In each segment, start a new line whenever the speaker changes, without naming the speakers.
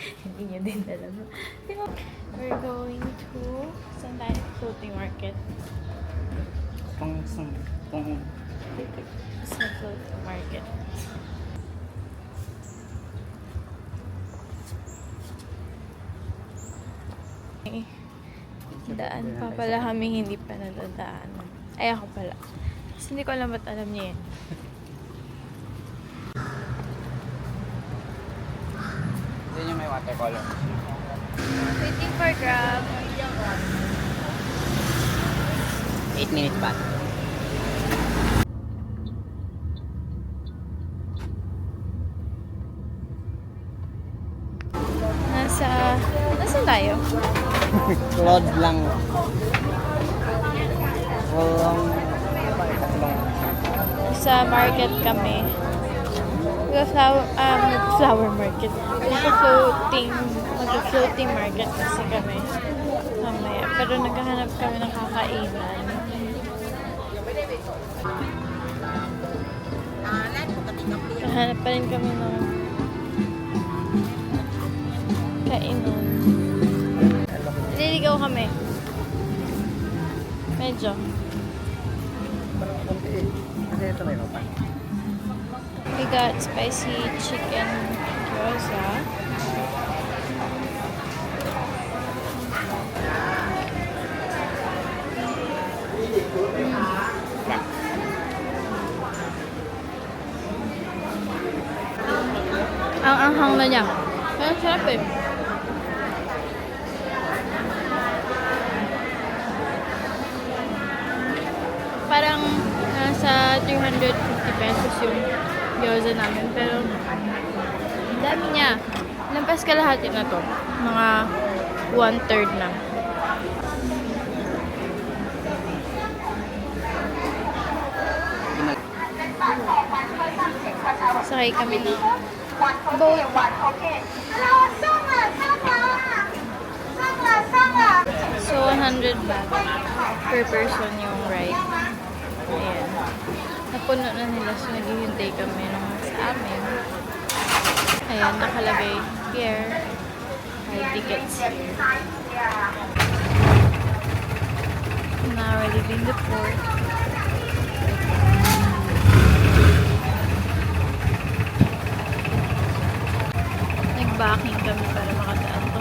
Hindi niya din alam. We're going to saan tayo? Floating market. Sa floating market. Daan pa pala kami hindi pa nadadaan. Ay, ako pala. Kasi hindi ko alam ba't alam niya yan.
Hindi niya may watercolor.
Waiting for Grab.
8 minutes pa.
Nasaan tayo?
Road lang.
Sa market kami. Flower market. Mag-floating market kasi kami. Mamaya. Pero naghahanap kami ng kakainan. Naghahanap pa rin kami ng kainan. Nililigaw kami. Medyo.
Kasi ito may mapa.
We got spicy chicken gyoza. Ang anghang na niya. Kaya sarap eh. Parang nasa 350 pesos yung gyoza namin. Pero ang dami niya. Lampas kalahati na to. Mga 1/3 na. Sakay kami ng boat. So, 100 baht per person yung ride. Ayan. Napuno na nila. So, naghihintay kami nung sa amin. Ayan, nakalagay here. May tickets here. Now, we're leaving the port. Nag-backing kami para makadaan to.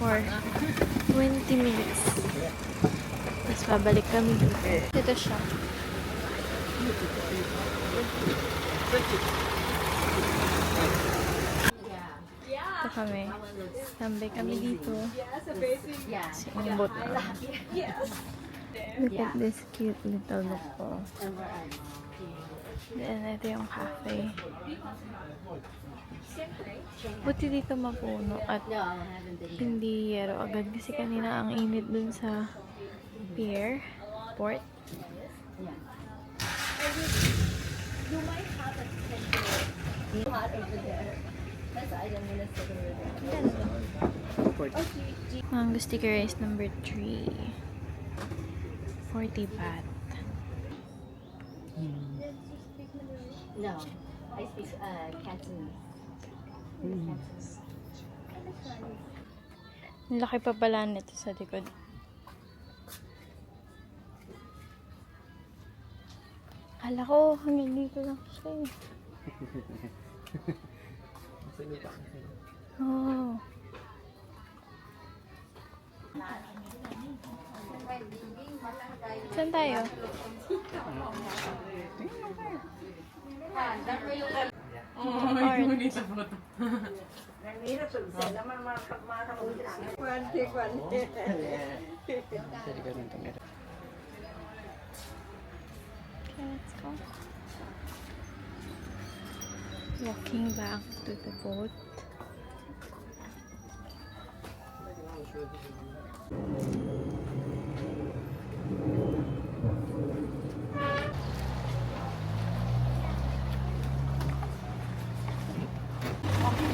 for 20 minutes. Tapos babalik kami dito. Ito siya. Ito kami. Tambay kami dito. Kasi umabot na. Look at this cute little loco. Then, ito yung cafe. Buti dito mapuno at hindi yero agad kasi kanina ang init dun sa pier, port. Mango sticker rice number 3. 40 baht.
No, I speak Cantonese.
Ang laki pa pala nito sa likod. Kala ko hanggang dito lang siya eh. Oh. Saan tayo? Let's go. Walking back to the boat.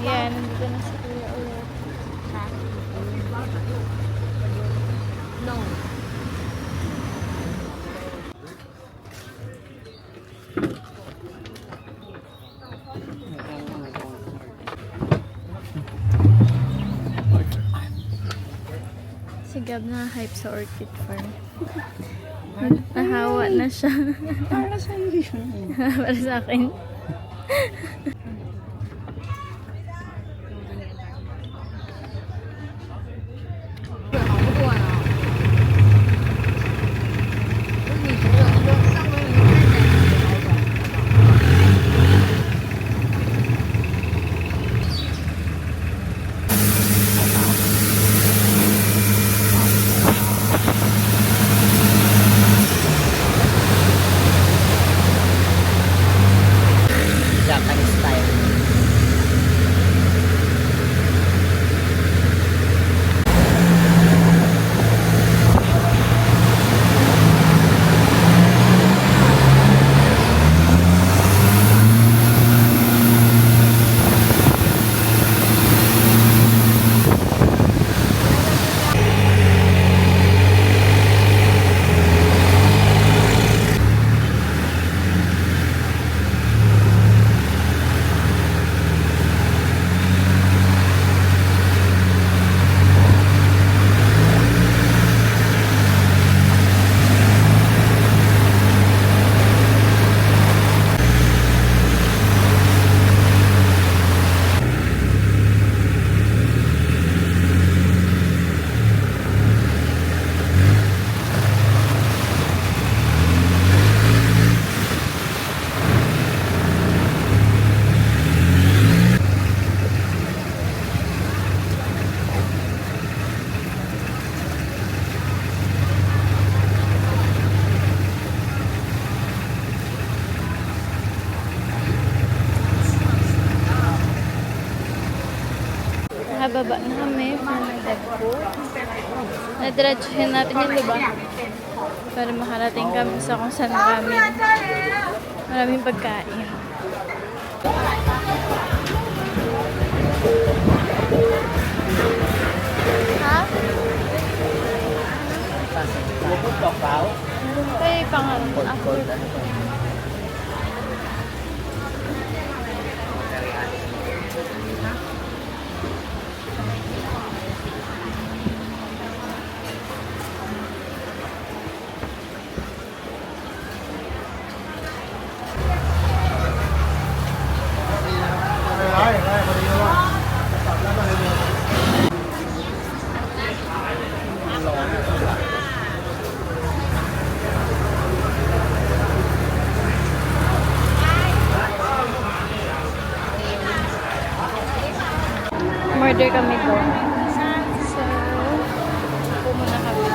Ayan, nandito na si Kuya ulit.
No.
Si Gab na hype sa orchid farm. Nahawa na siya.
Para sa hindi.
Para sa akin.
Japanese style. Nakababa na kami from the boat. Nadiretsuhin natin yun, diba? Para makarating kami sa kung saan maraming pagkain. Ha? Lupot ka pa?
Meron pa eh, pangalan. Ako. order kami doon. So, upo muna kami.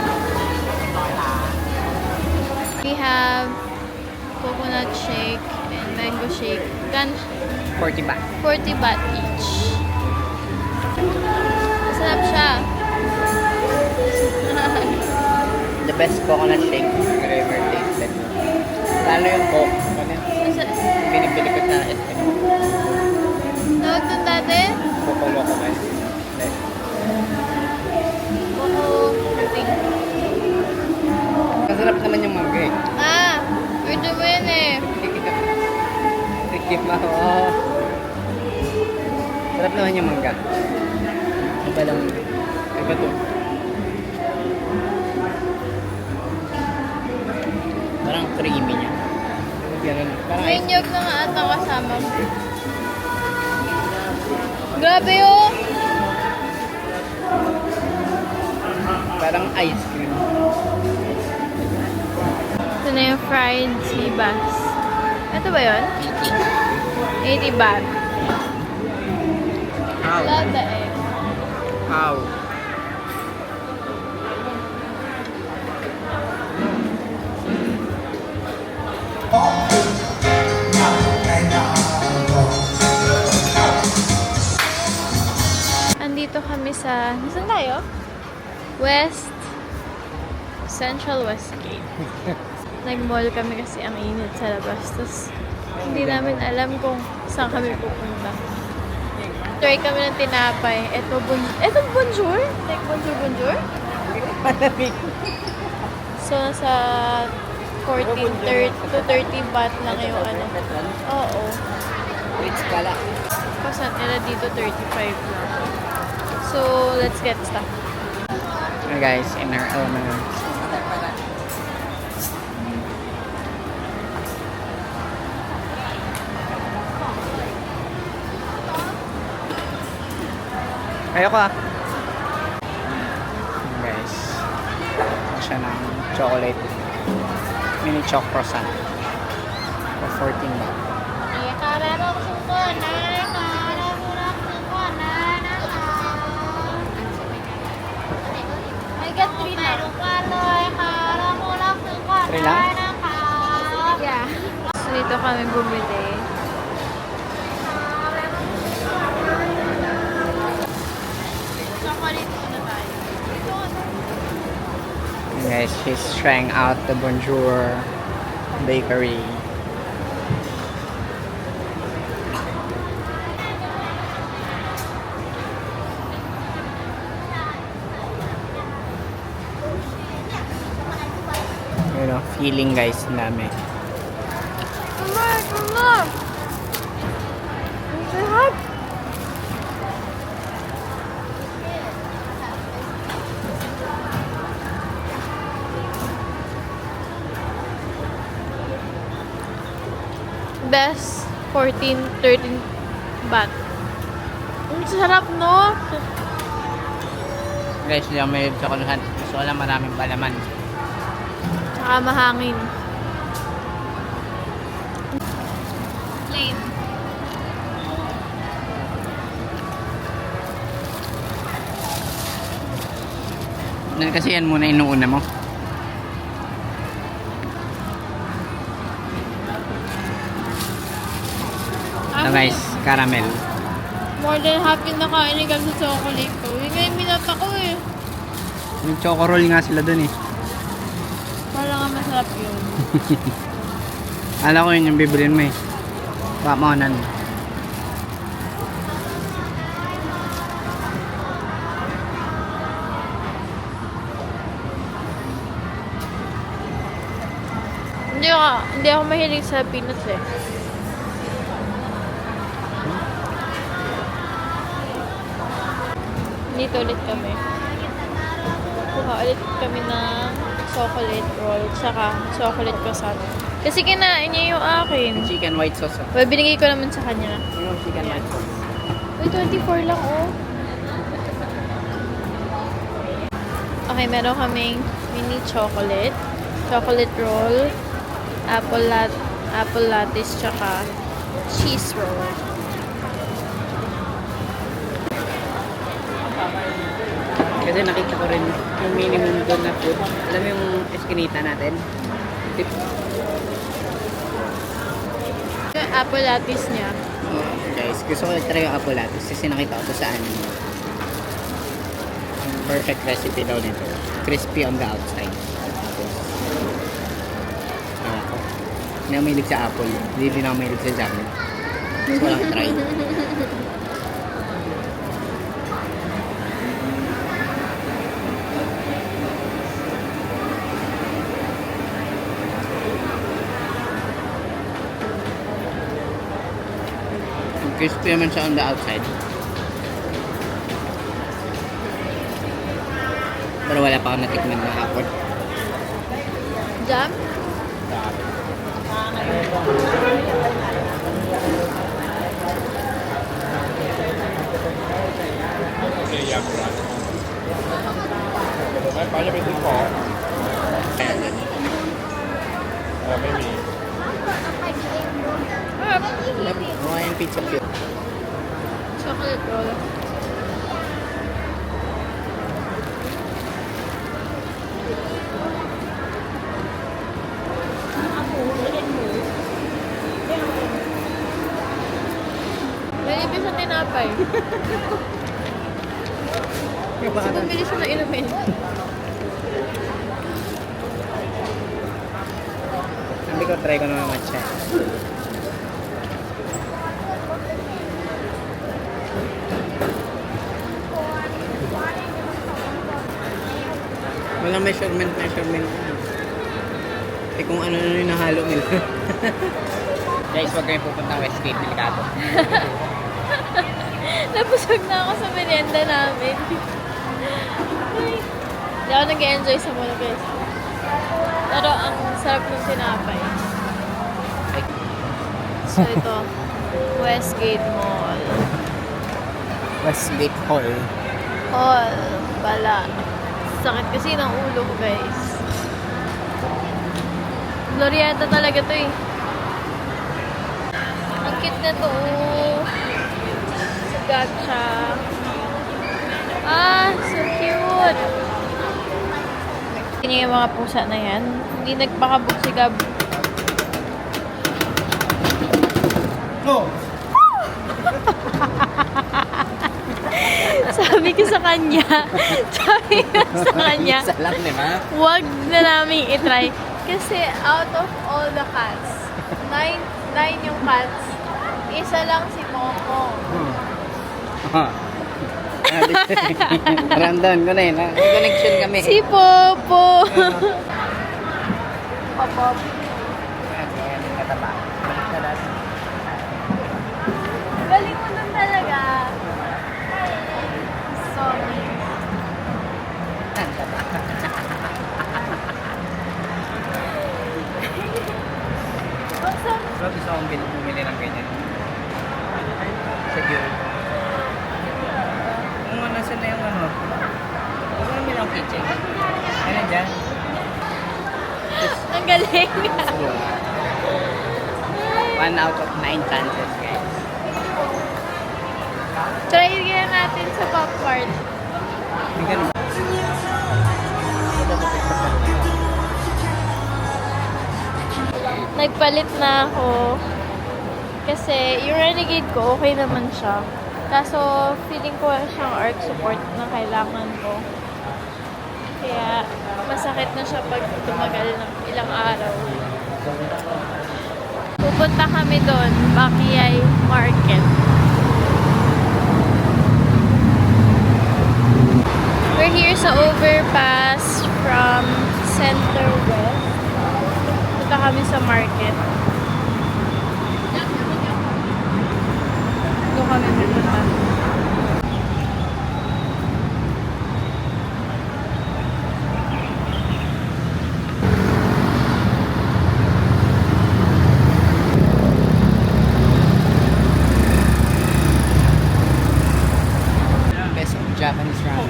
We have coconut shake and mango shake. Gan
40 baht.
40 baht each. Masarap siya.
The best coconut shake I've ever tasted. Lalo yung Coke.
Masarap.
Binibili ko sa SM.
Tawag doon dati?
Coco Loco man.
Coco puting.
Masarap naman yung mangga eh.
Ah! Order mo yun eh.
Ricky Mao. Sarap naman yung mangga. Iba lang. Iba to. Parang creamy niya. Ganun. Parang
May
ice.
nyog na nga ata kasama mo. Grabe oh!
Parang ice cream.
Ito na yung fried sea bass. Ito ba yun? 80 baht.
How?
Love the egg.
How?
Andito kami sa... Saan tayo? West... Central Westgate. Nag-mall kami kasi ang init sa labas. Tapos, hindi namin alam kung saan kami pupunta. Try kami ng tinapay. Ito bonjour? Like bonjour?
Malamig.
So, nasa 30 to 30 baht lang yung ano. Oo.
Rich pala.
Pasan nila dito 35 lang. So, let's get stuff.
Guys, in our elements. Ayoko ah. Guys. Ito siya ng chocolate. Mini choc croissant. For 14 baht.
I got 3 na.
3 lang?
Yeah. So, dito kami bumili. Chocolate muna tayo.
Guys, she's trying out the Bonjour bakery. You know, feeling guys namin.
Mama! Ang sarap! Best 14, 13 baht. Ang sarap, no?
Guys, hindi ako may chocolate. Gusto ko lang maraming palaman.
Tsaka mahangin. Plain.
Kasi yan muna inuuna mo. Ito guys, caramel.
More than happy na kain ka sa chocolate ko. Yun nga yung minata ko eh.
Yung choco roll nga sila dun eh.
Para nga masarap yun.
Alam ko yun yung bibilin mo eh. Pamahanan.
Hindi ako mahilig sa peanuts eh. Dito ulit kami. Kuha ulit kami ng chocolate roll tsaka chocolate croissant. Kasi kinain niya yung akin.
Chicken white sauce.
Well, binigay ko naman sa kanya.
Yung chicken white sauce.
Uy, 24 lang oh. Okay, meron kaming mini chocolate roll, apple lattice, tsaka cheese roll.
Kasi nakita ko rin yung minimum doon na food. Alam mo yung eskinita natin? Tip.
Yung apple lattice niya.
Guys, gusto ko try yung apple lattice kasi nakita ko to sa anime. Yung perfect recipe daw nito. Crispy on the outside. Ako. Hindi ako mahilig sa apple. Hindi din ako mahilig sa jamu. So, walang try. Crispy naman siya on the outside. Pero wala pa akong natikman na apple.
Jam?
Hawaiian pizza pure.
Chocolate roll. May ibig sa tinapay. Kasi bumili siya ng inumin.
Hindi ko try ko naman matcha. Walang measurement. Eh kung ano yung nahalo nila. Guys, wag kayo pupunta Westgate, delikado.
Napusog na ako sa merienda namin. Hindi ako nag-enjoy sa mall, guys. Pero ang sarap ng tinapay. So ito, Westgate Mall.
Westgate Hall.
Hall. Bala. Sakit kasi ng ulo ko, guys. Glorieta talaga to eh. Ang cute na to. Sa gacha. Ah, so cute. Kanya yung mga pusa na yan. Hindi nagpakabog si Gab.
Oh!
Sabi ko sa kanya,
Isa lang, di ba?
wag na namin itry. Kasi out of all the cats, 9 yung cats, isa lang si Momo.
Ramdam ko na yun. May connection kami.
Si Popo. Popo. Galing mo nun talaga. Sorry.
So, gusto akong bumili ng ganyan. Secure. Kung nasa na yung ano, huwag mo namin ang kitchen. Ano dyan?
Ang galing.
1 out of 9 chances, guys.
Try nga natin sa Pop Mart.
May ganun.
Nagpalit na ako. Kasi yung Renegade ko, okay naman siya. Kaso, feeling ko siyang arc support na kailangan ko. Kaya, masakit na siya pag tumagal ng ilang araw. Pupunta kami doon, Bakiyay Market. We're here sa overpass from Center West. Punta kami sa market. Doon kami pupunta.
Best Japanese ramen.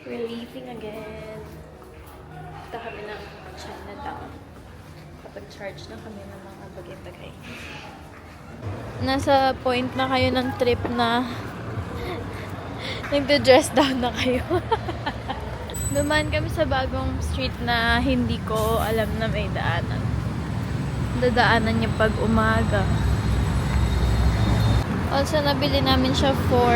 We're leaving again. Punta kami ng Chinatown. Kapag-charge na kami ng mga bagay-bagay. nasa point na kayo ng trip na nagda-dress down na kayo. Dumaan kami sa bagong street na hindi ko alam na may daanan. Dadaanan niya pag umaga. Also, nabili namin siya for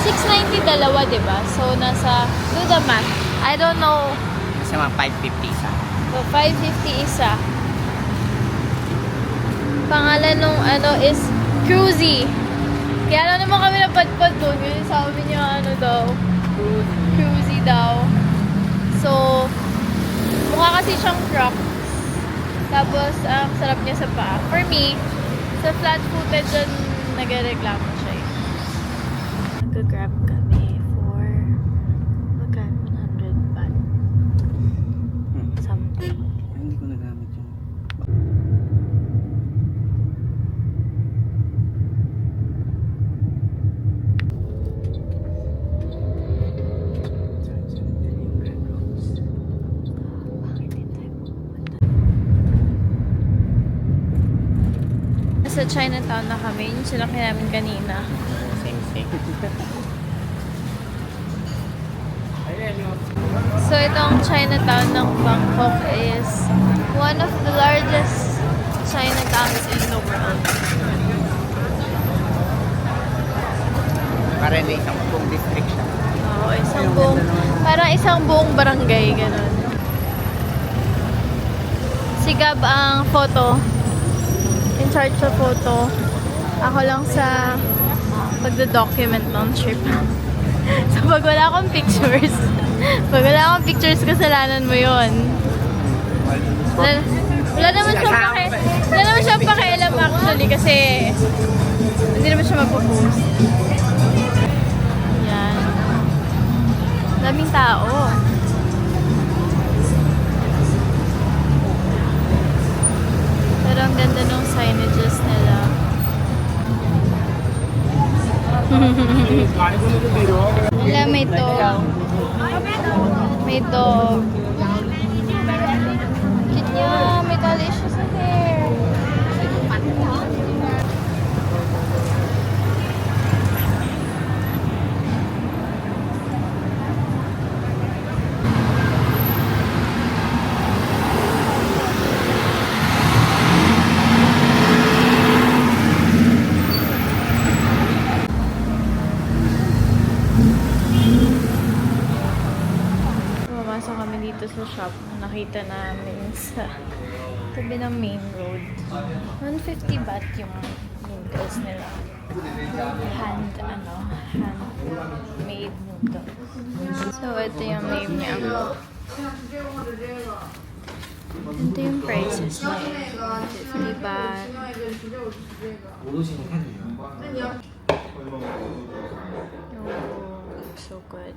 690 dalawa, diba? So, nasa, do the math. I don't know.
Kasi mga 550 isa.
So, 550 isa. Pangalan nung ano is Cruzy. Kaya lang naman kami napadpad doon. Kasi sabi niya ano daw. Cruzy daw. So, mukha kasi siyang Crocs. Tapos, ang sarap niya sa paa. For me, sa flat-footed dyan, nagreklamo siya eh. Nag-grab kami for magkano? 100 baht. Something.
Hindi ko nagamit yun.
Nasa Chinatown na kami. Yung sinakay namin kanina.
Same.
So, itong Chinatown ng Bangkok is one of the largest Chinatowns in the world.
Parang na isang buong district siya.
Oo, parang isang buong barangay, ganun. Si Gab ang photo. In charge sa photo. Ako lang sa pagda-document ng trip. So, pag wala akong pictures, kasalanan mo yun. Wala naman siyang pakialam actually kasi hindi naman siya magpo-post. Yan. Daming tao. Pero ang ganda ng signages nila. Wala, may dog. May dog. Cute niya. May tali siya sa hair. Pumasok kami dito sa shop na nakita namin sa tabi ng main road. 150 baht yung noodles nila. Handmade noodles. So, ito yung name niya. Ito yung prices niya. 50 baht. Oh, so good.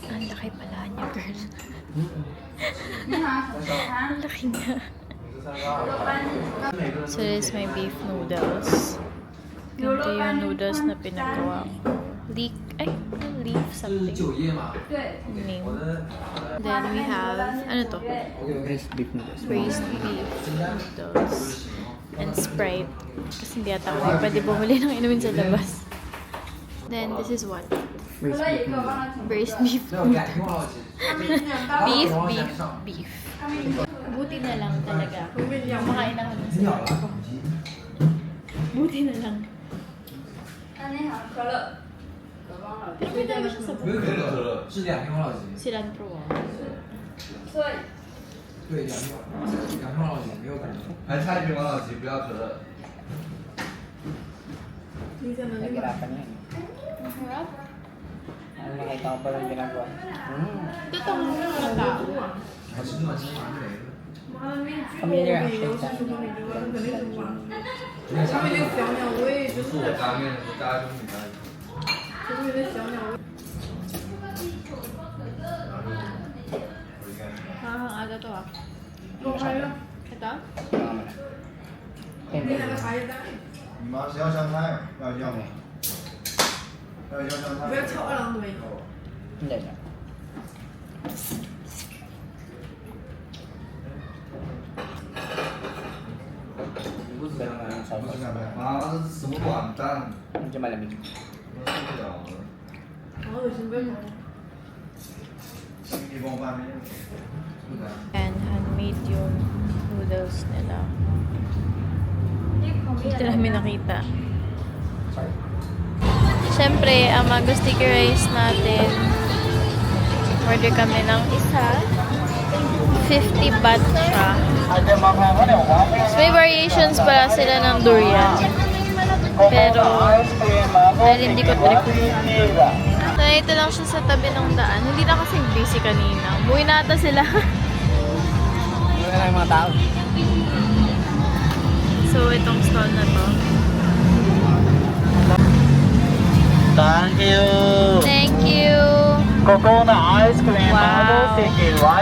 Ang laki pala niya, girl. Ang laki niya. So, this is my beef noodles. Ito yung noodles na pinagawa ko. Leaf something. Name. Then we have, ano to?
Braised beef noodles.
Braised beef noodles. And Sprite. Kasi hindi ata ako pwede bumili ng inumin sa labas. Then, this is what?
Braised beef noodles.
Braised beef noodles. beef. Buti na lang talaga. Makain na kami sa labas. Buti na lang. Pwede naman siya sa
没有可乐，是2瓶王老吉。
cilantro.
对，2瓶王老吉没有可乐，还差1瓶王老吉，不要可乐。
Nagirapan yan.
Masarap.
Ano nakita ko palang ginagawa?
Ito mga tao.
Familiar actually sa akin.
就是我加面，我加中米加。
Ang aga to ah. Ito?
Hindi.
你妈谁要香菜？要要吗？要香菜。不要炒二郎腿。
Hindi siya.
啊，这是什么软蛋？
Medyo malamig.
我受不了了。一帮外面，是的。
And handmade yung noodles nila. Dito namin nakita. Siyempre, ang mango sticky rice natin, order kami ng isa. 50 baht siya. So, may variations pala sila ng durian. Pero, dahil hindi ko trip. So, ito lang siya sa tabi ng daan. Hindi na kasing busy kanina. Umuwi na ata sila.
Ano na lang yung mga tao?
So, itong stall na to.
Thank you.
Thank you!
Coconut ice cream,
Wow!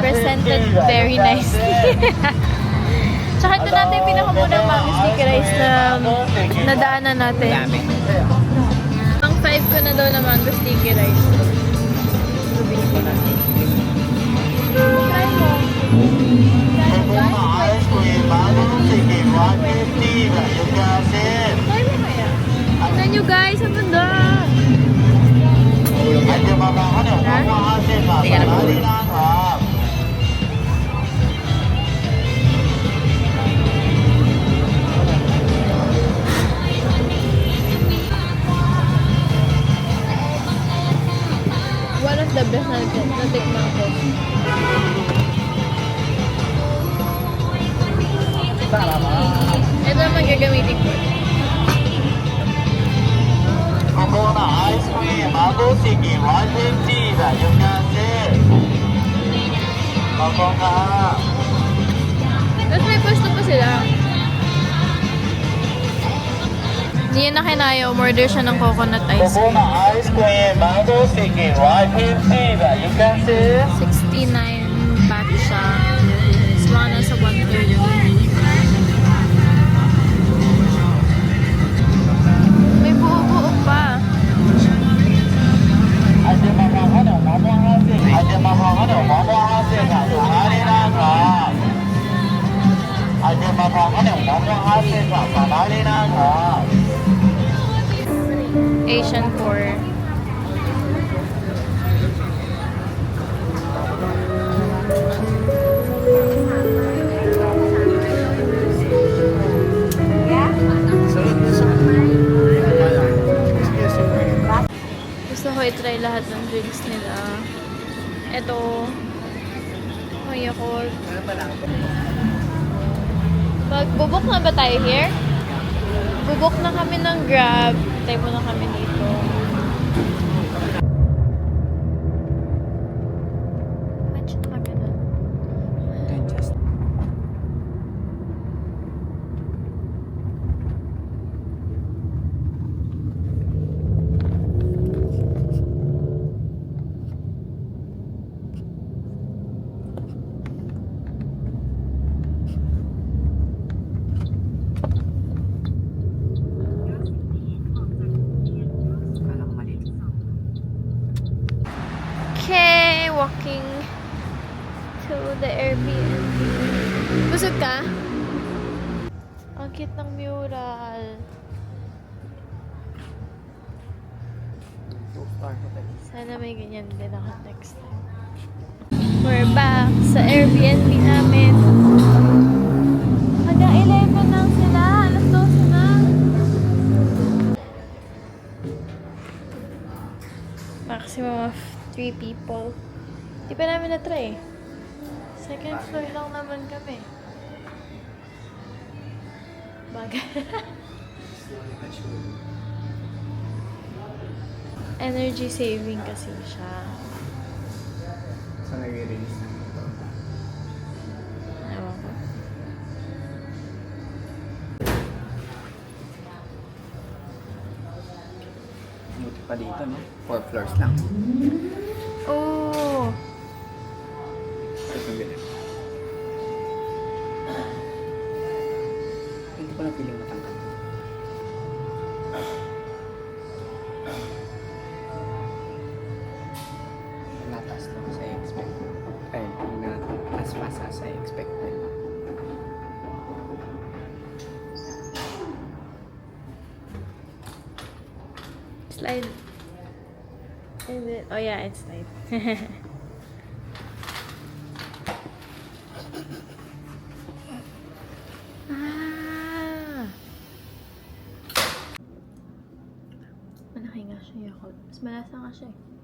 Presented very nicely. Tsaka ito natin yung pinakamunang mango sticky rice na nadaanan natin.
Dami.
Ang 5 ko na daw na mango sticky rice. So, binili natin. Try mo.
Coconut ice cream, mango sticky, 150. You got it.
Try mo kaya. Tignan nyo guys, ang ganda!
Ada makakan yang mama hasil pak.
Tingnan na po.
Lari nangkap.
One of the best na natikman ko. Ito naman gagamitin ko.
Coconut ice cream, mango sticky, 150. You got it. Coconut.
Tapos may pwesto pa sila. Hindi na kinaya, umorder siya ng coconut ice cream.
Coconut ice cream, mango sticky, 150. You got it.
69 baht siya. Mas mga nasa 130. May buo-buo pa.
Ada makakan yang mama hasil. Ada makakan yang mama hasil pak. Lari nangkap. Ada makakan yang mama hasil pak. Lari nangkap.
Asian core. Gusto ko i-try lahat ng drinks nila. Ito, Yakult. Magbubok na ba tayo here? Bubok na kami ng Grab. Tayo muna kami dito. Medyo maganda. Okay, walking to the Airbnb. Busog ka? Ang cute ng mural. Sana may ganyan din ako next time. We're back sa Airbnb namin. Hanggang 11 lang sila. Alas 12 na. Maximum of 3 people. Di pa namin na-try. Second floor lang naman kami. Bagay. Energy saving kasi siya.
So, nag-release na ito.
Ewan ko.
Buti pa dito, no? 4 floors lang.
Oh!
Ito yung bilis. Hindi ko na feeling matangkad. Natas lang sa expected. Ay, not as fast as I expected.
Slide. Is it? Oh yeah, it's slide. Ah! Malaki nga siya, Yakult. Mas malasa nga siya eh.